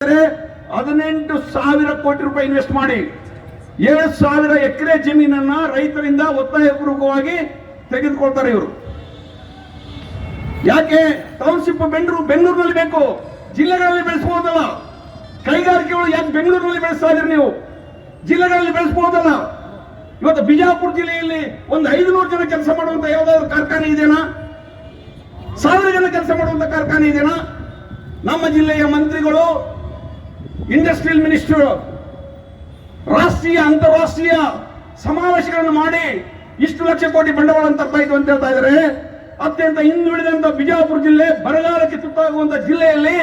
18,000 ಕೋಟಿ ರೂಪಾಯಿ ಇನ್ವೆಸ್ಟ್ ಮಾಡಿ 7,000 ಎಕರೆ ಜಮೀನನ್ನ ರೈತರಿಂದ ಒತ್ತಾಯಪೂರ್ವಕವಾಗಿ ತೆಗೆದುಕೊಳ್ತಾರೆ ಇವರು. ಯಾಕೆ ಟೌನ್ಶಿಪ್ ಬೆಂಗಳೂರಿನಲ್ಲಿ ಬೇಕು, ಜಿಲ್ಲೆಗಳಲ್ಲಿ ಬೆಳೆಸಬಹುದಲ್ಲ. ಕೈಗಾರಿಕೆಗಳು ಯಾಕೆ ಬೆಂಗಳೂರಿನಲ್ಲಿ ಬೆಳೆಸ್ತಾ ಇದ್ರಿ ನೀವು? ಜಿಲ್ಲೆಗಳಲ್ಲಿ ಬೆಳೆಸಬಹುದಲ್ಲ. ಇವತ್ತು ಬಿಜಾಪುರ ಜಿಲ್ಲೆಯಲ್ಲಿ ಒಂದು 500 ಜನ ಕೆಲಸ ಮಾಡುವಂತ ಯಾವುದಾದ್ರು ಕಾರ್ಖಾನೆ ಇದೆನಾ? 1000 ಜನ ಕೆಲಸ ಮಾಡುವಂತ ಕಾರ್ಖಾನೆ ಇದೆನಾ? ನಮ್ಮ ಜಿಲ್ಲೆಯ ಮಂತ್ರಿಗಳು, ಇಂಡಸ್ಟ್ರಿಯಲ್ ಮಿನಿಸ್ಟರ್ ರಾಷ್ಟ್ರೀಯ ಅಂತಾರಾಷ್ಟ್ರೀಯ ಸಮಾವೇಶಗಳನ್ನು ಮಾಡಿ ಇಷ್ಟು ಲಕ್ಷ ಕೋಟಿ ಬಂಡವಾಳ ತರ್ತಾ ಇದ್ವು ಅಂತ ಹೇಳ್ತಾ ಇದ್ದಾರೆ. ಅತ್ಯಂತ ಹಿಂದುಳಿದಂತ ಬಿಜಾಪುರ ಜಿಲ್ಲೆ, ಬರಗಾಲಕ್ಕೆ ತುತ್ತಾಗುವಂತ ಜಿಲ್ಲೆಯಲ್ಲಿ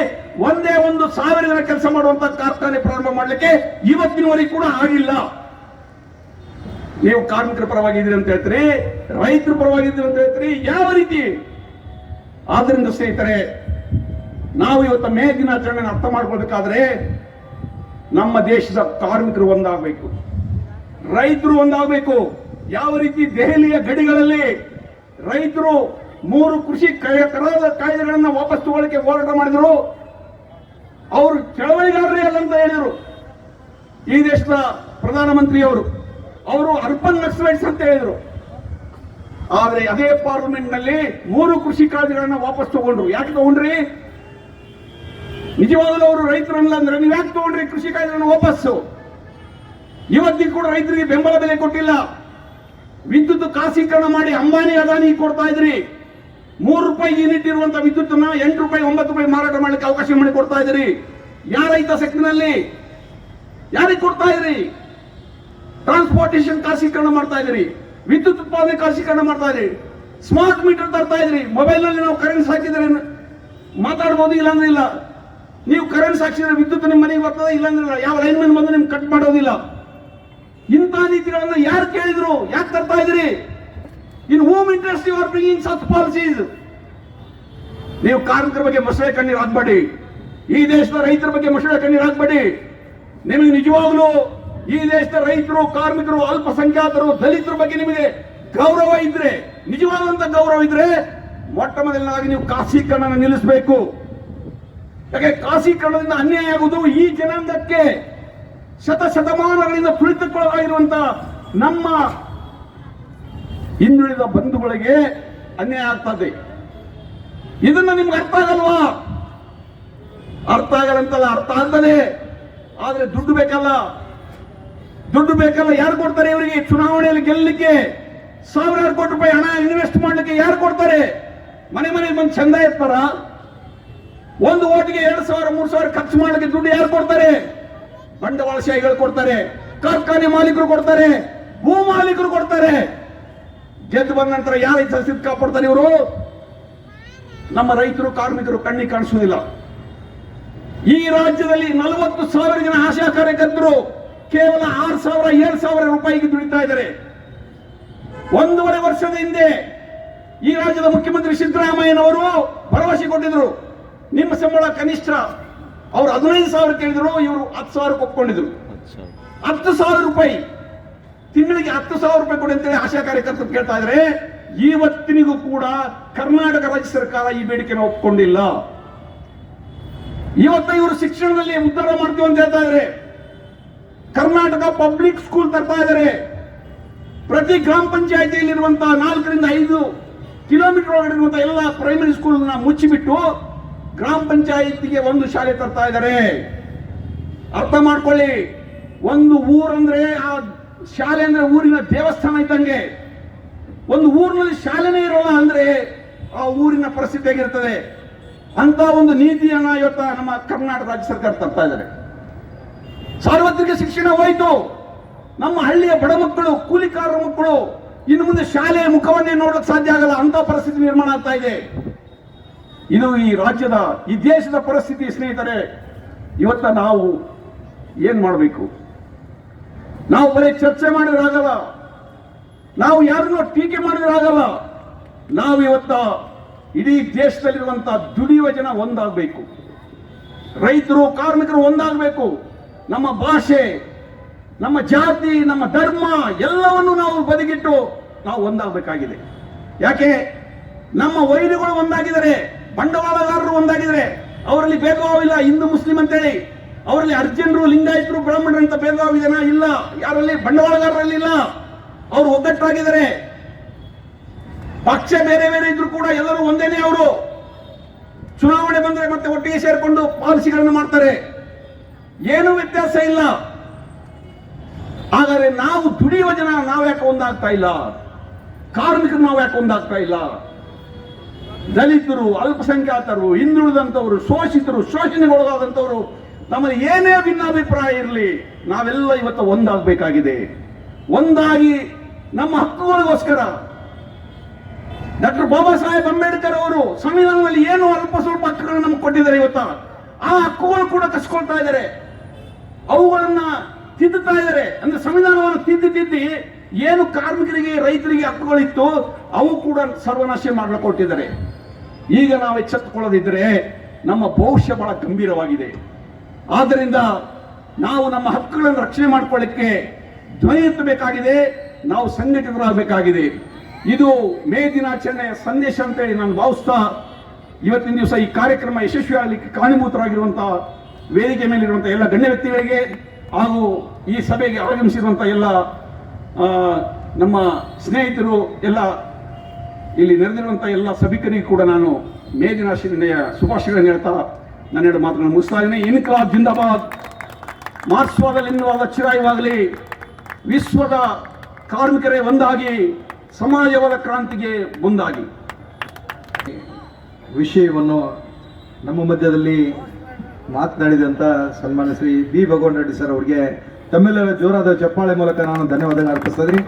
ಒಂದೇ 1,000 ಜನ ಕೆಲಸ ಮಾಡುವಂತ ಕಾರ್ಖಾನೆ ಪ್ರಾರಂಭ ಮಾಡಲಿಕ್ಕೆ ಇವತ್ತಿನವರೆಗೂ ಕೂಡ ಆಗಿಲ್ಲ. ನೀವು ಕಾರ್ಮಿಕರ ಪರವಾಗಿದ್ದೀರಿ ಅಂತ ಹೇಳ್ತೀರಿ, ರೈತರ ಪರವಾಗಿದ್ದೀರಿ ಅಂತ ಹೇಳ್ತೀರಿ, ಯಾವ ರೀತಿ? ಆದ್ರಿಂದ ಸ್ನೇಹಿತರೆ, ನಾವು ಇವತ್ತು ಮೇ ದಿನಾಚರಣೆ ಅರ್ಥ ಮಾಡ್ಕೊಳ್ಬೇಕಾದ್ರೆ ನಮ್ಮ ದೇಶದ ಕಾರ್ಮಿಕರು ಒಂದಾಗಬೇಕು, ರೈತರು ಒಂದಾಗಬೇಕು. ಯಾವ ರೀತಿ ದೆಹಲಿಯ ಗಡಿಗಳಲ್ಲಿ ರೈತರು 3 ಕೃಷಿ ಕಾಯ್ದೆಗಳನ್ನು ವಾಪಸ್ ತಗೊಳ್ಳಕ್ಕೆ ಹೋರಾಟ ಮಾಡಿದರು, ಅವರು ಚಳವಳಿಗಾರರೇ ಅಲ್ಲ ಅಂತ ಹೇಳಿದರು ಈ ದೇಶದ ಪ್ರಧಾನಮಂತ್ರಿಯವರು. ಅವರು ಅರ್ಬನ್ ನಕ್ಸಲೈಟ್ಸ್ ಅಂತ ಹೇಳಿದರು. ಆದರೆ ಅದೇ ಪಾರ್ಲಿಮೆಂಟ್ ನಲ್ಲಿ 3 ಕೃಷಿ ಕಾಯ್ದೆಗಳನ್ನು ವಾಪಸ್ ತಗೊಂಡ್ರು. ಯಾಕೆ ತಗೊಂಡ್ರಿ? ನಿಜವಾಗಲೂ ಅವರು ರೈತರಲ್ಲ ಅಂದ್ರೆ ನೀವು ಯಾಕೆ ತಗೊಂಡ್ರಿ ಕೃಷಿ ಕಾಯ್ದೆಗಳನ್ನು ವಾಪಸ್ಸು? ಇವತ್ತಿಗೂ ಕೂಡ ರೈತರಿಗೆ ಬೆಂಬಲ ಬೆಲೆ ಕೊಟ್ಟಿಲ್ಲ. ವಿದ್ಯುತ್ ಖಾಸೀಕರಣ ಮಾಡಿ ಅಂಬಾನಿ ಅದಾನಿ ಕೊಡ್ತಾ ಇದ್ರಿ. 3 ರೂಪಾಯಿ ಯೂನಿಟ್ ಇರುವಂತಹ ವಿದ್ಯುತ್ 8 ರೂಪಾಯಿ 9 ರೂಪಾಯಿ ಮಾರಾಟ ಮಾಡಲಿಕ್ಕೆ ಅವಕಾಶ ಮಾಡಿ ಕೊಡ್ತಾ ಇದ್ರಿ. ಯಾರ ಹಿತಾಸಕ್ತಿನಲ್ಲಿ ಯಾರಿಗೆ ಕೊಡ್ತಾ ಇದ್ರಿ? ಟ್ರಾನ್ಸ್ಪೋರ್ಟೇಷನ್ ಖಾಸೀಕರಣ ಮಾಡ್ತಾ ಇದ್ರಿ, ವಿದ್ಯುತ್ ಉತ್ಪಾದನೆ ಖಾಸೀಕರಣ ಮಾಡ್ತಾ ಇದ್ರಿ, ಸ್ಮಾರ್ಟ್ ಮೀಟರ್ ತರ್ತಾ ಇದ್ರಿ. ಮೊಬೈಲ್ ನಲ್ಲಿ ನಾವು ಕರೆನ್ಸ್ ಹಾಕಿದ್ರೆ ಮಾತಾಡಬಹುದು, ಇಲ್ಲ ಅಂದ್ರೆ ಇಲ್ಲ. ನೀವು ಕರೆನ್ಸ್ ಹಾಕಿದ್ರೆ ವಿದ್ಯುತ್ ನಿಮ್ಮ ಮನೆಗೆ ಬರ್ತದೆ, ಇಲ್ಲ ಅಂದ್ರೆ ಯಾವ ಲೈನ್ ಮ್ಯಾನ್ ಬಂದು ನಿಮ್ಗೆ ಕಟ್ ಮಾಡೋದಿಲ್ಲ. ಇಂಥ ನೀತಿಗಳನ್ನ ಯಾರು ಕೇಳಿದ್ರು? ಯಾಕೆ ತರ್ತಾ ಇದ್ರಿ? In home interest you are bringing such policies. ನೀವು ಕಾರ್ಮಿಕರ ಬಗ್ಗೆ ಮೊಸಳೆ ಕಣ್ಣೀರು ಹಾಕ್ಬೇಡಿ, ಈ ದೇಶದ ರೈತರ ಬಗ್ಗೆ ಮೊಸಳೆ ಕಣ್ಣೀರು ಹಾಕ್ಬೇಡಿ. ನಿಮಗೆ ನಿಜವಾಗ್ಲೂ ಈ ದೇಶದ ರೈತರು, ಕಾರ್ಮಿಕರು, ಅಲ್ಪಸಂಖ್ಯಾತರು, ದಲಿತರ ಬಗ್ಗೆ ನಿಮಗೆ ಗೌರವ ಇದ್ರೆ, ನಿಜವಾದಂತ ಗೌರವ ಇದ್ರೆ, ಮೊಟ್ಟ ಮೊದಲನಾಗಿ ನೀವು ಖಾಸೀಕರಣ ನಿಲ್ಲಿಸಬೇಕು. ಯಾಕೆ ಖಾಸೀಕರಣದಿಂದ ಅನ್ಯಾಯ ಆಗುವುದು ಈ ಜನಾಂಗಕ್ಕೆ, ಶತಮಾನಗಳಿಂದ ತುಳಿತಕ್ಕೊಳಗಾಗಿರುವಂತ ನಮ್ಮ ಹಿಂದುಳಿದ ಬಂಧುಗಳಿಗೆ ಅನ್ಯಾಯ ಆಗ್ತದೆ. ಇದನ್ನ ನಿಮ್ಗೆ ಅರ್ಥ ಆಗಲ್ವಾ? ಅರ್ಥ ಆಗಲ್ಲಂತಲ್ಲ, ಅರ್ಥ ಆಗ್ತದೆ. ಆದ್ರೆ ದುಡ್ಡು ಬೇಕಲ್ಲ, ದುಡ್ಡು ಬೇಕಲ್ಲ. ಯಾರು ಕೊಡ್ತಾರೆ ಇವರಿಗೆ? ಚುನಾವಣೆಯಲ್ಲಿ ಗೆಲ್ಲಲಿಕ್ಕೆ 1,000 ಕೋಟಿ ರೂಪಾಯಿ ಹಣ ಇನ್ವೆಸ್ಟ್ ಮಾಡ್ಲಿಕ್ಕೆ ಯಾರು ಕೊಡ್ತಾರೆ? ಮನೆ ಮನೆಗೆ ಬಂದು ಚಂದ ಇರ್ತಾರ? ಒಂದು ಓಟಿಗೆ 2,000 3,000 ಖರ್ಚು ಮಾಡಲಿಕ್ಕೆ ದುಡ್ಡು ಯಾರು ಕೊಡ್ತಾರೆ? ಬಂಡವಾಳಶಾಹಿಗಳು ಕೊಡ್ತಾರೆ, ಕಾರ್ಖಾನೆ ಮಾಲೀಕರು ಕೊಡ್ತಾರೆ, ಭೂ ಮಾಲೀಕರು ಕೊಡ್ತಾರೆ. ಗೆದ್ದು ಬಂದ ನಂತರ ಯಾರ ಹಿತಾಸಕ್ತಿ ಕಾಪಾಡ್ತಾರೆ ಇವರು? ನಮ್ಮ ರೈತರು, ಕಾರ್ಮಿಕರು ಕಣ್ಣಿಗೆ ಕಾಣಿಸುವುದಿಲ್ಲ. ಈ ರಾಜ್ಯದಲ್ಲಿ 40,000 ಜನ ಆಶಾ ಕಾರ್ಯಕರ್ತರು ಕೇವಲ 6,000 7,000 ರೂಪಾಯಿಗೆ ದುಡಿತಾ ಇದ್ದಾರೆ. 1.5 ವರ್ಷದ ಹಿಂದೆ ಈ ರಾಜ್ಯದ ಮುಖ್ಯಮಂತ್ರಿ ಸಿದ್ದರಾಮಯ್ಯನವರು ಭರವಸೆ ಕೊಟ್ಟಿದ್ರು, ನಿಮ್ಮ ಸಂಬಳ ಕನಿಷ್ಠ. ಅವರು 15,000 ಕೇಳಿದ್ರು, ಇವರು 10,000 ಒಪ್ಕೊಂಡಿದ್ರು. 10,000 ರೂಪಾಯಿ ತಿಂಗಳಿಗೆ 10,000 ರೂಪಾಯಿ ಕೊಡಿ ಅಂತೇಳಿ ಆಶಾ ಕಾರ್ಯಕರ್ತರು ಕೇಳ್ತಾ ಇದ್ರೆ, ಇವತ್ತಿನಿಗೂ ಕೂಡ ಕರ್ನಾಟಕ ರಾಜ್ಯ ಸರ್ಕಾರ ಈ ಬೇಡಿಕೆನ ಒಪ್ಕೊಂಡಿಲ್ಲ. ಇವತ್ತ ಇವರು ಶಿಕ್ಷಣದಲ್ಲಿ ಉದ್ಧಾರ ಮಾಡ್ತೀವಿ ಅಂತ ಹೇಳ್ತಾ ಇದ್ದಾರೆ. ಕರ್ನಾಟಕ ಪಬ್ಲಿಕ್ ಸ್ಕೂಲ್ ತರ್ತಾ ಇದ್ದಾರೆ. ಪ್ರತಿ ಗ್ರಾಮ ಪಂಚಾಯಿತಿಯಲ್ಲಿರುವಂತಹ 4 ರಿಂದ 5 ಕಿಲೋಮೀಟರ್ ಒಳಗಡೆ ಇರುವಂತಹ ಎಲ್ಲ ಪ್ರೈಮರಿ ಸ್ಕೂಲ್ ಮುಚ್ಚಿಬಿಟ್ಟು ಗ್ರಾಮ ಪಂಚಾಯಿತಿಗೆ ಒಂದು ಶಾಲೆ ತರ್ತಾ ಇದ್ದಾರೆ. ಅರ್ಥ ಮಾಡ್ಕೊಳ್ಳಿ, ಒಂದು ಊರಂದ್ರೆ ಆ ಶಾಲೆ ಅಂದ್ರೆ ಊರಿನ ದೇವಸ್ಥಾನ ಇದ್ದಂಗೆ. ಒಂದು ಊರಿನಲ್ಲಿ ಶಾಲೆನೇ ಇರೋಲ್ಲ ಅಂದ್ರೆ ಆ ಊರಿನ ಪರಿಸ್ಥಿತಿ ಆಗಿರ್ತದೆ. ಅಂತ ಒಂದು ನೀತಿಯನ್ನ ಇವತ್ತ ನಮ್ಮ ಕರ್ನಾಟಕ ರಾಜ್ಯ ಸರ್ಕಾರ ತರ್ತಾ ಇದ್ದಾರೆ. ಸಾರ್ವತ್ರಿಕ ಶಿಕ್ಷಣ ಹೋಯಿತು. ನಮ್ಮ ಹಳ್ಳಿಯ ಬಡ ಮಕ್ಕಳು, ಕೂಲಿಕಾರರ ಮಕ್ಕಳು ಇನ್ನು ಮುಂದೆ ಶಾಲೆಯ ಮುಖವನ್ನೇ ನೋಡಕ್ ಸಾಧ್ಯ ಆಗಲ್ಲ, ಅಂತ ಪರಿಸ್ಥಿತಿ ನಿರ್ಮಾಣ ಆಗ್ತಾ ಇದೆ. ಇದು ಈ ರಾಜ್ಯದ, ಈ ದೇಶದ ಪರಿಸ್ಥಿತಿ. ಸ್ನೇಹಿತರೆ, ಇವತ್ತ ನಾವು ಏನ್ ಮಾಡಬೇಕು? ನಾವು ಬರೀ ಚರ್ಚೆ ಮಾಡಿದ್ರಾಗಲ್ಲ, ನಾವು ಯಾರನ್ನೋ ಟೀಕೆ ಮಾಡಿದ್ರಾಗಲ್ಲ. ನಾವು ಇವತ್ತ ಇಡೀ ದೇಶದಲ್ಲಿರುವಂತಹ ದುಡಿಯುವ ಜನ ಒಂದಾಗಬೇಕು, ರೈತರು, ಕಾರ್ಮಿಕರು ಒಂದಾಗಬೇಕು. ನಮ್ಮ ಭಾಷೆ, ನಮ್ಮ ಜಾತಿ, ನಮ್ಮ ಧರ್ಮ ಎಲ್ಲವನ್ನು ನಾವು ಬದಿಗಿಟ್ಟು ನಾವು ಒಂದಾಗಬೇಕಾಗಿದೆ. ಯಾಕೆ? ನಮ್ಮ ವೈರಿಗಳು ಒಂದಾಗಿದ್ದಾರೆ, ಬಂಡವಾಳಗಾರರು ಒಂದಾಗಿದ್ದಾರೆ. ಅವರಲ್ಲಿ ಭೇದಭಾವ ಇಲ್ಲ, ಹಿಂದೂ ಮುಸ್ಲಿಂ ಅಂತೇಳಿ. ಅವರಲ್ಲಿ ಅರ್ಜುನರು, ಲಿಂಗಾಯತರು, ಬ್ರಾಹ್ಮಣರು ಅಂತ ಭೇದಭಾವ ಇದೆನಾ? ಇಲ್ಲ. ಯಾರಲ್ಲಿ? ಬಂಡವಾಳಗಾರರಲ್ಲಿ ಇಲ್ಲ. ಅವರು ಒಗ್ಗಟ್ಟಾಗಿದ್ದಾರೆ. ಪಕ್ಷ ಬೇರೆ ಬೇರೆ ಇದ್ರು ಕೂಡ ಎಲ್ಲರೂ ಒಂದೇನೆ. ಅವರು ಚುನಾವಣೆ ಬಂದ್ರೆ ಮತ್ತೆ ಒಟ್ಟಿಗೆ ಸೇರ್ಕೊಂಡು ಪಾಲಿಸಿಗಳನ್ನು ಮಾಡ್ತಾರೆ. ಏನೂ ವ್ಯತ್ಯಾಸ ಇಲ್ಲ. ಆದರೆ ನಾವು ದುಡಿಯುವ ಜನ ನಾವ್ಯಾಕೆ ಒಂದಾಗ್ತಾ ಇಲ್ಲ? ಕಾರ್ಮಿಕರು ನಾವ್ಯಾಕೆ ಒಂದಾಗ್ತಾ ಇಲ್ಲ? ದಲಿತರು, ಅಲ್ಪಸಂಖ್ಯಾತರು, ಹಿಂದುಳಿದಂತವರು, ಶೋಷಿತರು, ಶೋಷಣೆಗೊಳಗಾದಂತವರು, ನಮ್ಮಲ್ಲಿ ಏನೇ ಭಿನ್ನಾಭಿಪ್ರಾಯ ಇರಲಿ, ನಾವೆಲ್ಲ ಇವತ್ತು ಒಂದಾಗಬೇಕಾಗಿದೆ. ಒಂದಾಗಿ ನಮ್ಮ ಹಕ್ಕುಗಳಿಗೋಸ್ಕರ ಡಾಕ್ಟರ್ ಬಾಬಾ ಸಾಹೇಬ್ ಅಂಬೇಡ್ಕರ್ ಅವರು ಸಂವಿಧಾನದಲ್ಲಿ ಏನು ಅಲ್ಪ ಸ್ವಲ್ಪ ಹಕ್ಕುಗಳನ್ನು ನಮ್ಗೆ ಕೊಟ್ಟಿದ್ದಾರೆ. ಇವತ್ತು ಆ ಹಕ್ಕುಗಳು ಕೂಡ ಕಸ್ಕೊಳ್ತಾ ಇದ್ದಾರೆ, ಅವುಗಳನ್ನ ತಿದ್ದುತ್ತಾ ಇದ್ದಾರೆ. ಅಂದ್ರೆ ಸಂವಿಧಾನವನ್ನು ತಿದ್ದಿ ಏನು ಕಾರ್ಮಿಕರಿಗೆ, ರೈತರಿಗೆ ಹಕ್ಕುಗಳಿತ್ತು ಅವು ಕೂಡ ಸರ್ವನಾಶ ಮಾಡಲಿಕ್ಕೆ ಕೊಟ್ಟಿದ್ದಾರೆ. ಈಗ ನಾವು ಎಚ್ಚೆತ್ತುಕೊಳ್ಳದಿದ್ದರೆ ನಮ್ಮ ಭವಿಷ್ಯ ಬಹಳ ಗಂಭೀರವಾಗಿದೆ. ಆದ್ದರಿಂದ ನಾವು ನಮ್ಮ ಹಕ್ಕುಗಳನ್ನು ರಕ್ಷಣೆ ಮಾಡಿಕೊಳ್ಳಿಕ್ಕೆ ಧ್ವನಿ ಎತ್ತಬೇಕಾಗಿದೆ. ನಾವು ಸಂಘಟಿತರಾಗಬೇಕಾಗಿದೆ. ಇದು ಮೇ ದಿನಾಚರಣೆಯ ಸಂದೇಶ ಅಂತೇಳಿ ನಾನು ಭಾವಿಸ್ತಾ, ಇವತ್ತಿನ ದಿವಸ ಈ ಕಾರ್ಯಕ್ರಮ ಯಶಸ್ವಿಯಾಗಲಿಕ್ಕೆ ಕಾರಣೀಭೂತರಾಗಿರುವಂತಹ ವೇದಿಕೆ ಮೇಲಿರುವಂತಹ ಎಲ್ಲ ಗಣ್ಯ ವ್ಯಕ್ತಿಗಳಿಗೆ ಹಾಗೂ ಈ ಸಭೆಗೆ ಆಗಮಿಸಿರುವಂತಹ ಎಲ್ಲ ನಮ್ಮ ಸ್ನೇಹಿತರು, ಎಲ್ಲ ಇಲ್ಲಿ ನೆರೆದಿರುವಂತಹ ಎಲ್ಲ ಸಭಿಕರಿಗೂ ಕೂಡ ನಾನು ಮೇ ದಿನಾಚರಣೆಯ ಶುಭಾಶಯಗಳನ್ನು ಹೇಳ್ತಾ ನನ್ನೆರಡು ಮಾತುಗಳನ್ನು ಮುಗಿಸ್ತಾ ಇದ್ದೇನೆ. ಇನ್ಕ್ಲಾಬ್ ಜಿಂದಾಬಾದ್. ಮಾರ್ಕ್ಸ್ವಾದಲಿಂದವಾದ ಚಿರಾಯವಾಗಲಿ. ವಿಶ್ವದ ಕಾರ್ಮಿಕರೇ ಒಂದಾಗಿ, ಸಮಾಜವಾದ ಕ್ರಾಂತಿಗೆ ಮುಂದಾಗಿ. ವಿಷಯವನ್ನು ನಮ್ಮ ಮಧ್ಯದಲ್ಲಿ ಮಾತನಾಡಿದಂಥ ಸನ್ಮಾನ್ಯ ಶ್ರೀ ಬಿ ಭಗವಾನ್ ರೆಡ್ಡಿ ಸರ್ ಅವರಿಗೆ ತಮ್ಮೆಲ್ಲರ ಜೋರಾದ ಚಪ್ಪಾಳೆ ಮೂಲಕ ನಾನು ಧನ್ಯವಾದಗಳನ್ನು ಅರ್ಪಿಸ್ತಾ ಇದ್ದೀನಿ.